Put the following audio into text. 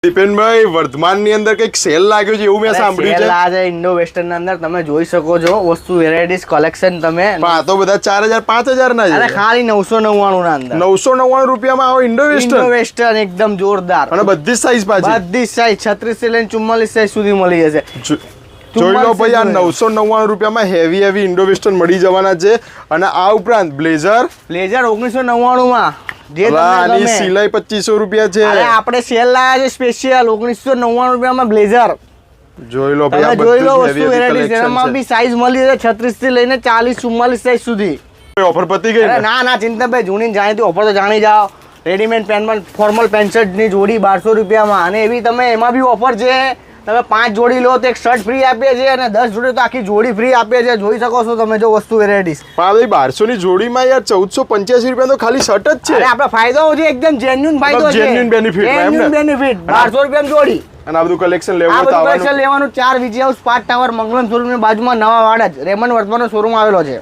દીપેનભાઈ વર્ધમાનની અંદર કઈક સેલ લાગ્યો છે એવું મેં સાંભળ્યું છે. સેલ આ ઇન્ડો વેસ્ટર્ન ની અંદર તમે જોઈ શકો છો વસ્તુ વેરાયટીઝ કલેક્શન તમે. પણ આ તો બધા 4000 5000 ના અરે છે. ખાલી 999 ના અંદર 999 રૂપિયામાં આવો ઇન્ડો ઇન્ડો વેસ્ટર્ન વેસ્ટર્ન એકદમ જોરદાર અને બધી સાઈઝ પાછી બધી સાઈઝ 36 થી લઈને 44 સાઈઝ સુધી મળી જશે. જોઈ લો ભાઈ આ 999 રૂપિયામાં હેવી ઇન્ડો વેસ્ટર્ન મળી જવાના છે. અને આ ઉપરાંત બ્લેઝર બ્લેઝર 1999 માં જે તમને આની ગમે. સિલાઈ 2500 રૂપિયા છે. અરે આપણે સેલ લાયા છે સ્પેશિયલ 1999 રૂપિયામાં બ્લેઝર. જોઈ લો ભાઈ આ તમે જોઈ લો બધું વસ્તુ હેવી વેરાયટી એમાં બી સાઈઝ મળી છે 36 થી લઈને 40 44 સાઈઝ સુધી. ઓફર પતી ગઈ અરે ને? ના ચિંતનભાઈ જૂની જાણીતી ઓફર તો જાણી જાઓ. રેડીમેડ પેનમાં ફોર્મલ પેન્ટ શર્ટ ની જોડી 1200 રૂપિયામાં અને એવી તમે એમાં બી ઓફર છે તમે 5 જોડી લો તો એક શર્ટ ફ્રી આપીએ છીએ અને 10 જોડી તો આખી જોડી ફ્રી આપીએ છીએ. જોઈ શકો છો તમે જો વસ્તુ વેરાયટીઝ. પણ આ ભાઈ 1200 ની જોડીમાં યાર 1485 રૂપિયા તો ખાલી શર્ટ જ છે. અરે આપણે ફાયદો છે એકદમ જેન્યુઇન ફાયદો છે. genuine benefit માં એમ ને? Genuine benefit 1200 રૂપિયામાં જોડી. અને આ બધું કલેક્શન લેવું આ હોય તો બધું આવવાનું. collection લેવાનું 4 Vijay house part tower Mangalam showroom ની બાજુમાં નવા વાડ જ રેમન વર્ધમાનનો શોરૂમ આવેલો છે.